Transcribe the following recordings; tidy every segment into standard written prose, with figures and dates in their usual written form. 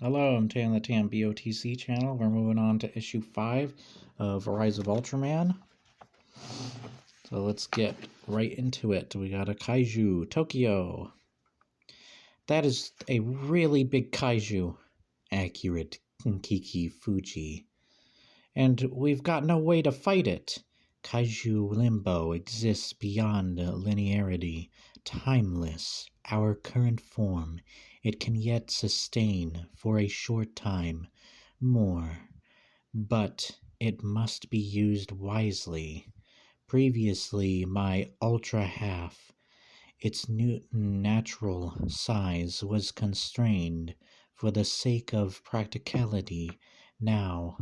Hello, I'm Tan the Tan BOTC channel. We're moving on to issue 5 of Rise of Ultraman. So let's get right into it. We got a kaiju, Tokyo. That is a really big kaiju. Accurate, Kiki Fuji. And we've got no way to fight it. Kaiju limbo exists beyond linearity, timeless, our current form. It can yet sustain for a short time more, but it must be used wisely. Previously, my Ultra Half, its natural size was constrained for the sake of practicality. Now,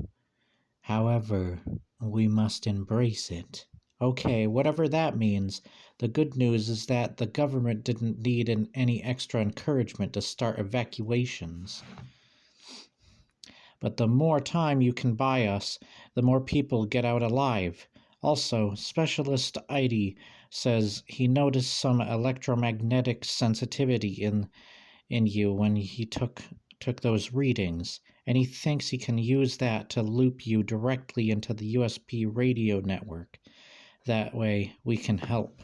however, we must embrace it. Okay, whatever that means, the good news is that the government didn't need any extra encouragement to start evacuations. But the more time you can buy us, the more people get out alive. Also, Specialist Idy says he noticed some electromagnetic sensitivity in you when he took those readings, and he thinks he can use that to loop you directly into the USP radio network. That way, we can help.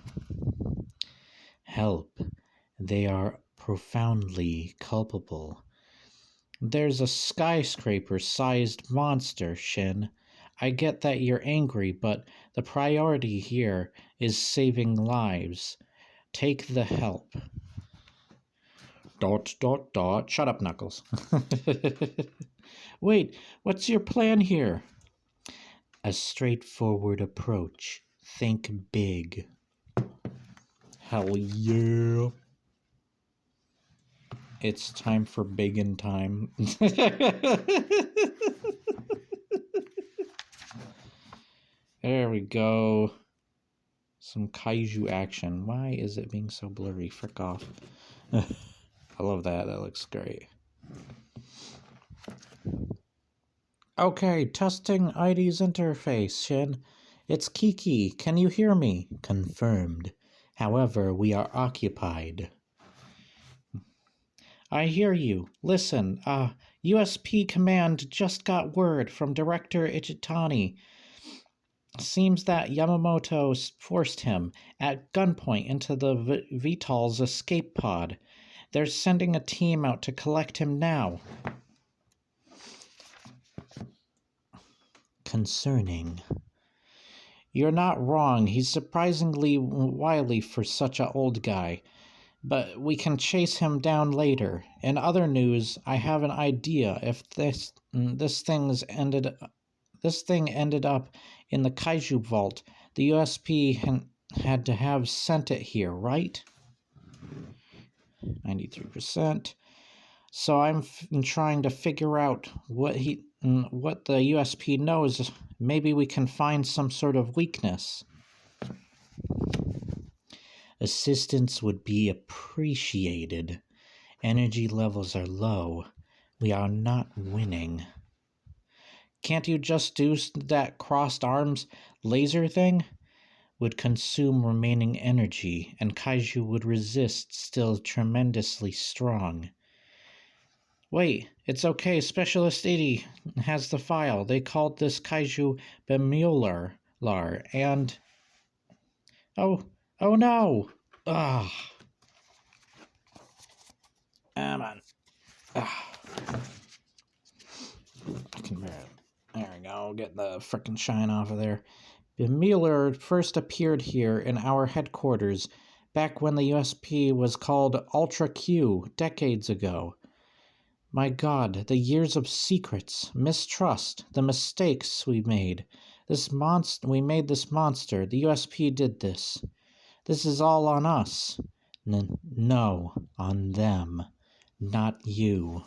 Help. They are profoundly culpable. There's a skyscraper-sized monster, Shin. I get that you're angry, but the priority here is saving lives. Take the help. ... Shut up, Knuckles. Wait, what's your plan here? A straightforward approach. Think big. Hell yeah. It's time for big in time. There we go. Some kaiju action. Why is it being so blurry? Frick off. I love that. That looks great. Okay, testing ID's interface, Shin. It's Kiki. Can you hear me? Confirmed. However, we are occupied. I hear you. Listen, USP Command just got word from Director Ichitani. Seems that Yamamoto forced him at gunpoint into the VTOL's escape pod. They're sending a team out to collect him now. Concerning. You're not wrong. He's surprisingly wily for such an old guy. But we can chase him down later. In other news, I have an idea. If this thing ended up in the Kaiju Vault, the USP had to have sent it here, right? 93%. So I'm trying to figure out what the USP knows. Maybe we can find some sort of weakness. Assistance would be appreciated. Energy levels are low. We are not winning. Can't you just do that crossed arms laser thing? Would consume remaining energy, and Kaiju would resist, still tremendously strong. Wait, it's okay. Specialist Idy has the file. They called this Kaiju Bemular, and... Oh no! Ah. Come on. Ah. I can bear it. There we go. Get the frickin' shine off of there. Bemular first appeared here in our headquarters back when the USP was called Ultra Q decades ago. My God, the years of secrets, mistrust, the mistakes we made. We made this monster. The USP did this. This is all on us. No, on them. Not you.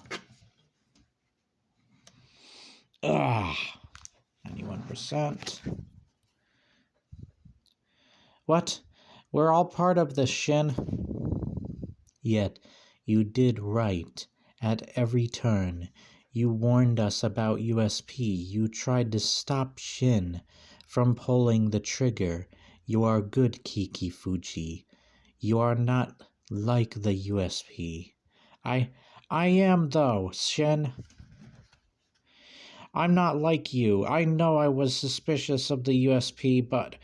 91%. What? We're all part of this, Shin. Yet, you did right. At every turn, you warned us about USP. You tried to stop Shin from pulling the trigger. You are good, Kiki Fuji. You are not like the USP. I I am, though, Shin. I'm not like you. I know I was suspicious of the USP, but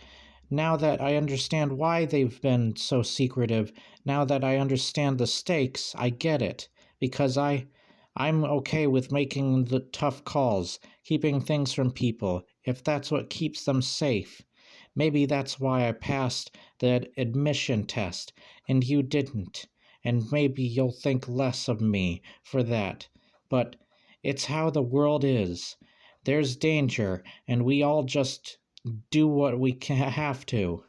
now that I understand why they've been so secretive, now that I understand the stakes, I get it. Because I'm okay with making the tough calls, keeping things from people, if that's what keeps them safe. Maybe that's why I passed the admission test and you didn't. And maybe you'll think less of me for that. But it's how the world is. There's danger, and we all just do what we have to.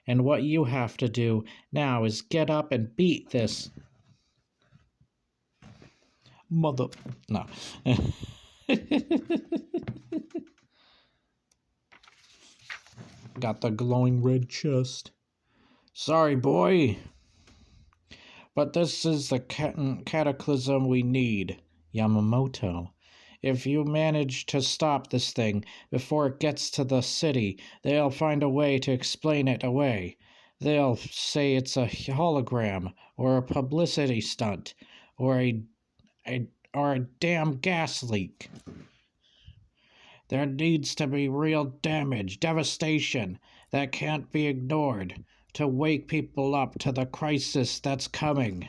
And what you have to do now is get up and beat this mother. No. Got the glowing red chest. Sorry, boy. But this is the cataclysm we need, Yamamoto. If you manage to stop this thing before it gets to the city, they'll find a way to explain it away. They'll say it's a hologram, or a publicity stunt, or a damn gas leak. There needs to be real damage, devastation that can't be ignored to wake people up to the crisis that's coming.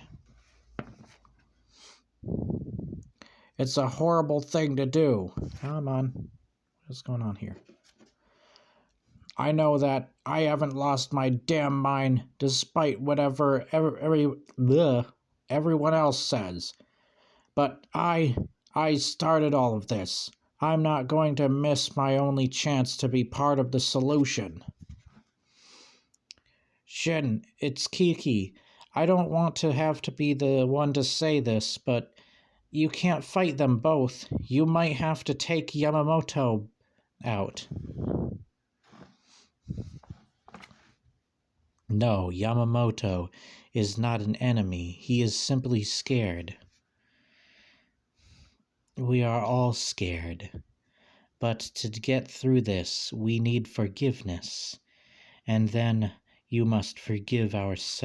It's a horrible thing to do. Come on. What's going on here? I know that I haven't lost my damn mind despite whatever everyone else says. But I started all of this. I'm not going to miss my only chance to be part of the solution. Shin, it's Kiki. I don't want to have to be the one to say this, but you can't fight them both. You might have to take Yamamoto out. No, Yamamoto is not an enemy. He is simply scared. We are all scared. But to get through this, we need forgiveness. And then we must forgive ourselves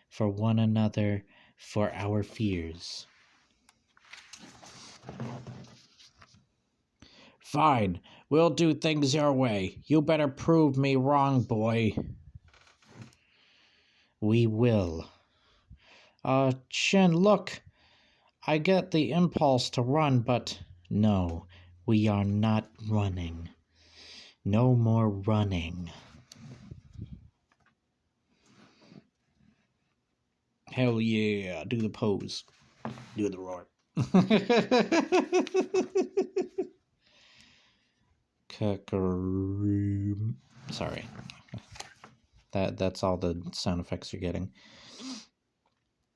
for one another, for our fears. Fine, we'll do things your way. You better prove me wrong, boy. We will. Shin, look. I get the impulse to run, but no, we are not running. No more running. Hell yeah, do the pose. Do the roar. Sorry. That's all the sound effects you're getting.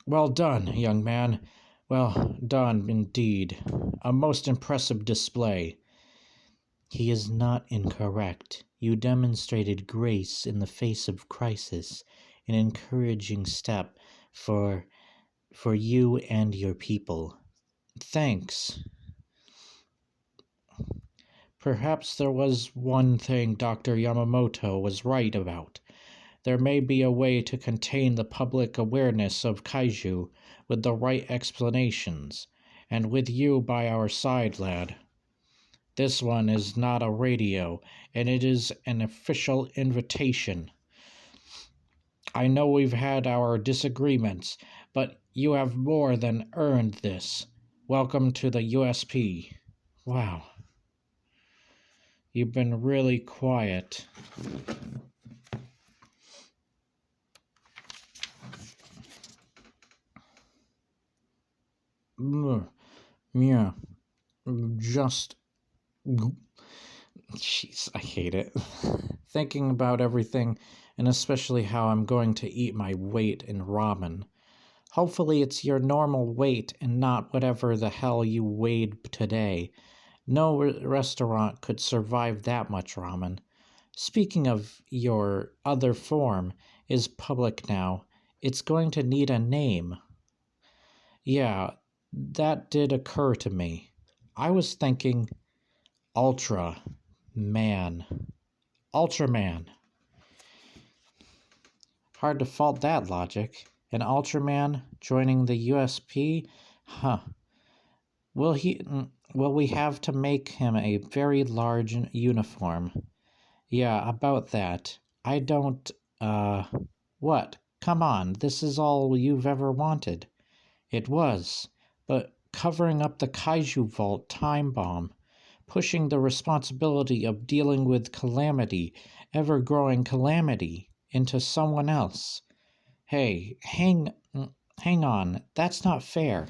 Well done, young man. Well done, indeed. A most impressive display. He is not incorrect. You demonstrated grace in the face of crisis, an encouraging step for you and your people. Thanks. Perhaps there was one thing Dr. Yamamoto was right about. There may be a way to contain the public awareness of kaiju with the right explanations, and with you by our side, lad. This one is not a radio, and it is an official invitation. I know we've had our disagreements, but you have more than earned this. Welcome to the USP. Wow. You've been really quiet. Yeah. Just... Jeez, I hate it. Thinking about everything, and especially how I'm going to eat my weight in ramen. Hopefully it's your normal weight and not whatever the hell you weighed today. No restaurant could survive that much ramen. Speaking of your other form, is public now. It's going to need a name. Yeah, that did occur to me. I was thinking Ultraman. Ultraman. Hard to fault that logic. An Ultraman joining the USP? Huh. Will we have to make him a very large uniform? Yeah, about that. I don't, what? Come on, this is all you've ever wanted. It was. But covering up the Kaiju Vault time bomb, pushing the responsibility of dealing with calamity, ever-growing calamity, into someone else. Hey, hang on, that's not fair.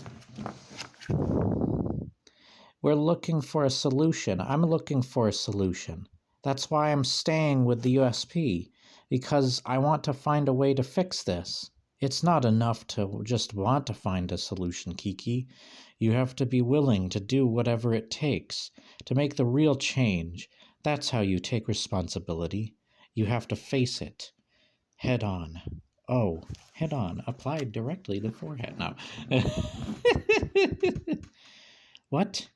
We're looking for a solution. I'm looking for a solution. That's why I'm staying with the USP, because I want to find a way to fix this. It's not enough to just want to find a solution, Kiki. You have to be willing to do whatever it takes to make the real change. That's how you take responsibility. You have to face it head on. Oh, head on, applied directly to forehead. No. What?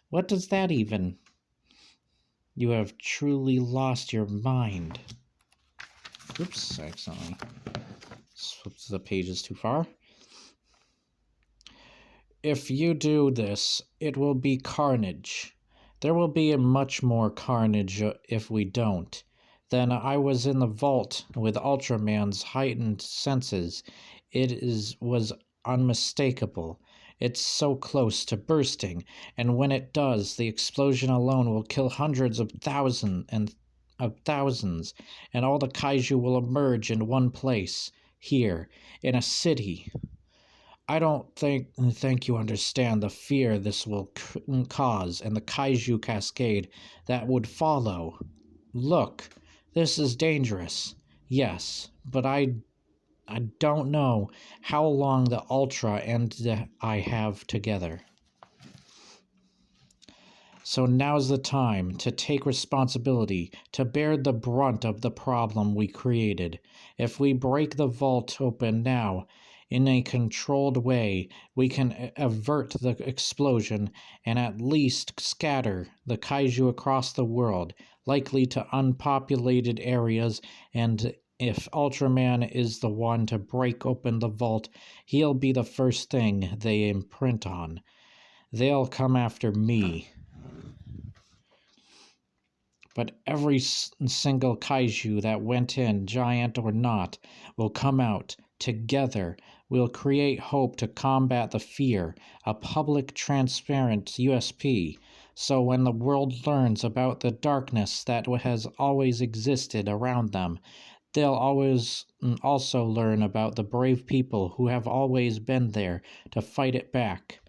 What does that even? You have truly lost your mind. Oops, I accidentally slipped the pages too far. If you do this, it will be carnage. There will be much more carnage if we don't. Then I was in the vault with Ultraman's heightened senses. Was unmistakable. It's so close to bursting, and when it does, the explosion alone will kill hundreds of thousands, and all the kaiju will emerge in one place, here, in a city. I don't think you understand the fear this will cause and the kaiju cascade that would follow. Look, this is dangerous. Yes, but I don't know how long the Ultra and I have together. So now's the time to take responsibility, to bear the brunt of the problem we created. If we break the vault open now, in a controlled way, we can avert the explosion and at least scatter the kaiju across the world, likely to unpopulated areas, and if Ultraman is the one to break open the vault, he'll be the first thing they imprint on. They'll come after me. But every single kaiju that went in, giant or not, will come out. Together, we'll create hope to combat the fear, a public, transparent USP. So when the world learns about the darkness that has always existed around them, they'll always also learn about the brave people who have always been there to fight it back.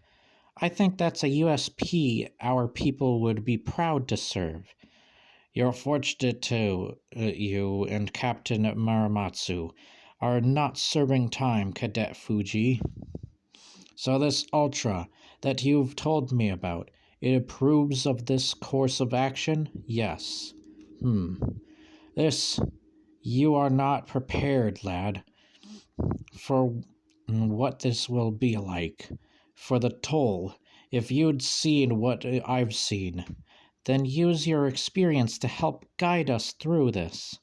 I think that's a USP our people would be proud to serve. You're fortunate too, you and Captain Maramatsu are not serving time, Cadet Fuji. So this Ultra that you've told me about, it approves of this course of action? Yes. You are not prepared, lad, for what this will be like. For the toll, if you'd seen what I've seen, then use your experience to help guide us through this.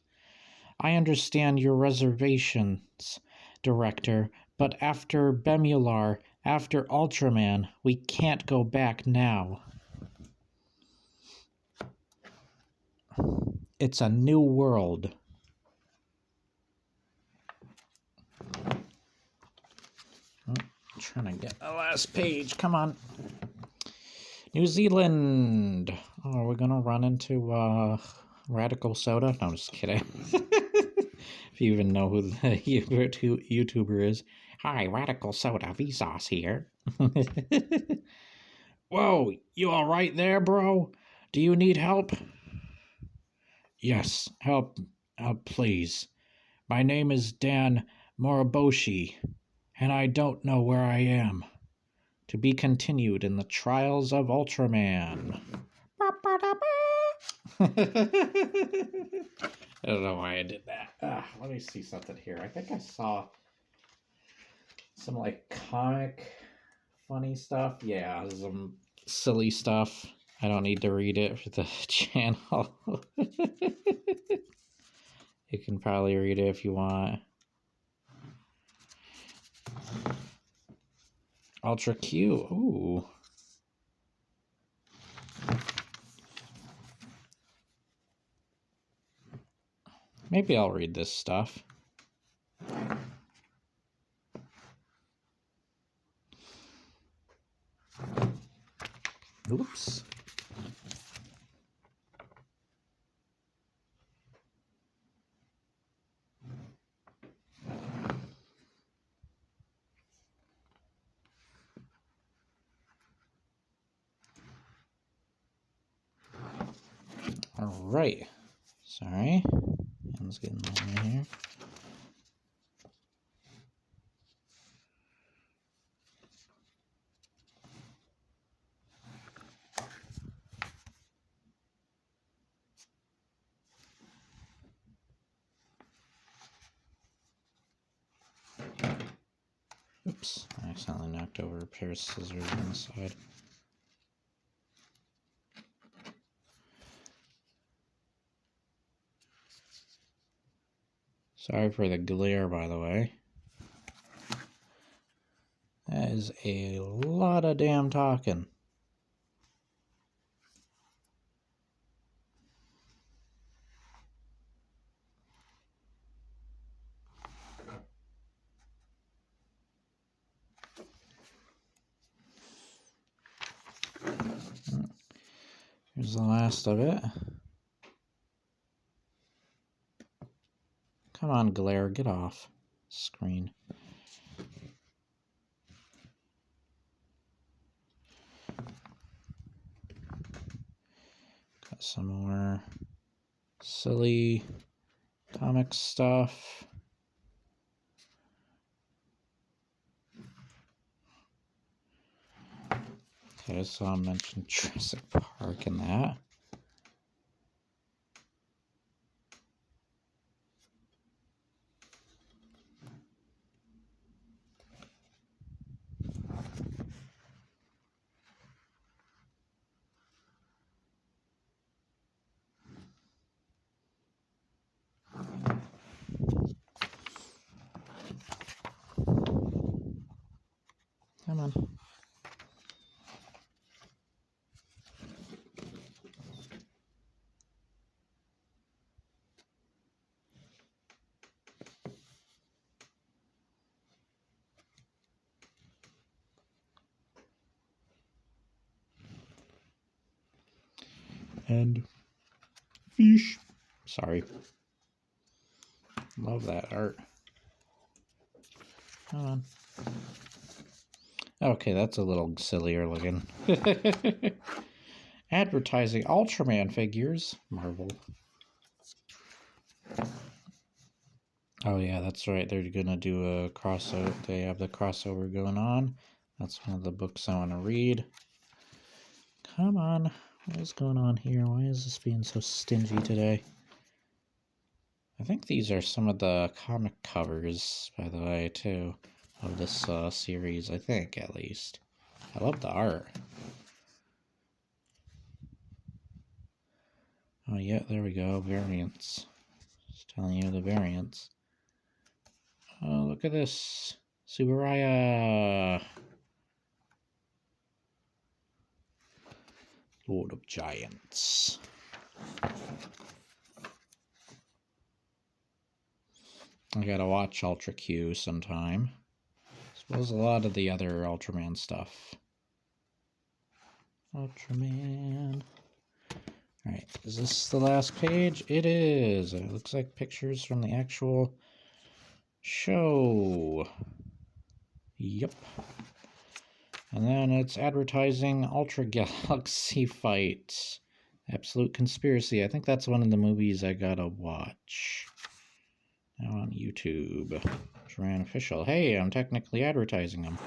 I understand your reservations, Director, but after Bemular, after Ultraman, we can't go back now. It's a new world. I'm trying to get the last page. Come on. New Zealand. Oh, we're gonna run into Radical Soda? No, I'm just kidding. If you even know who the YouTuber is. Hi, Radical Soda, Vsauce here. Whoa, you alright there, bro? Do you need help? Yes, help, please. My name is Dan Moriboshi, and I don't know where I am. To be continued in the Trials of Ultraman. I don't know why I did that. Let me see something here. I think I saw some like comic funny stuff. Yeah, some silly stuff. I don't need to read it for the channel. You can probably read it if you want. Ultra Q. Ooh. Maybe I'll read this stuff. Oops. All right. Sorry. Hands getting in the way here. Oops, I accidentally knocked over a pair of scissors on the side. Sorry for the glare, by the way. That is a lot of damn talking. Here's the last of it. Come on, glare, get off screen. Got some more silly comic stuff. Okay, I saw him mention Jurassic Park in that. Come on. And fish. Sorry. Love that art. Come on. Okay, that's a little sillier looking. Advertising Ultraman figures. Marvel. Oh yeah, that's right. They're gonna do a crossover. They have the crossover going on. That's one of the books I want to read. Come on. What is going on here? Why is this being so stingy today? I think these are some of the comic covers, by the way, too, of this series. I think, at least. I love the art. Oh yeah, there we go. Variants. Just telling you the variants. Oh, look at this. Subaraya. Lord of Giants. I gotta watch Ultra Q sometime. As well as a lot of the other Ultraman stuff. Ultraman. Alright, is this the last page? It is. It looks like pictures from the actual show. Yep. And then it's advertising Ultra Galaxy Fight. Absolute Conspiracy. I think that's one of the movies I gotta watch. Now on YouTube. Ultraman Official. Hey, I'm technically advertising them.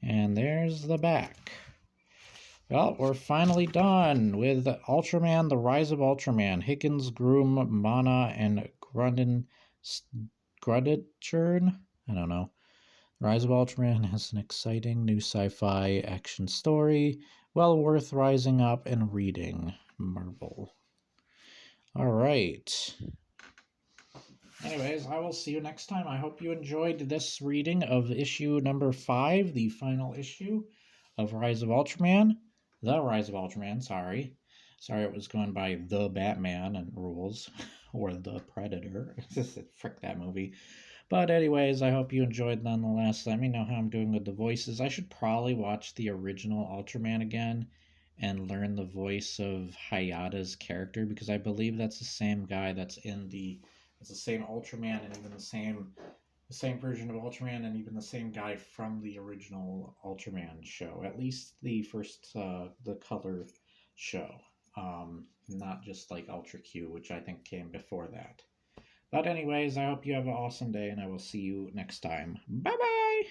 And there's the back. Well, we're finally done with Ultraman, The Rise of Ultraman. Higgins, Groom, Mana, and Grudden... Gruddichern? I don't know. Rise of Ultraman has an exciting new sci-fi action story. Well worth rising up and reading. Marvel. Alright. Anyways, I will see you next time. I hope you enjoyed this reading of issue number 5, the final issue of Rise of Ultraman. The Rise of Ultraman, sorry. Sorry it was going by The Batman and rules, or The Predator. Frick that movie. But anyways, I hope you enjoyed nonetheless. Let me know how I'm doing with the voices. I should probably watch the original Ultraman again and learn the voice of Hayata's character, because I believe that's the same guy that's in the it's the same Ultraman, and even the same version of Ultraman, and even the same guy from the original Ultraman show. At least the first the color show. Not just like Ultra Q, which I think came before that. But anyways, I hope you have an awesome day, and I will see you next time. Bye bye.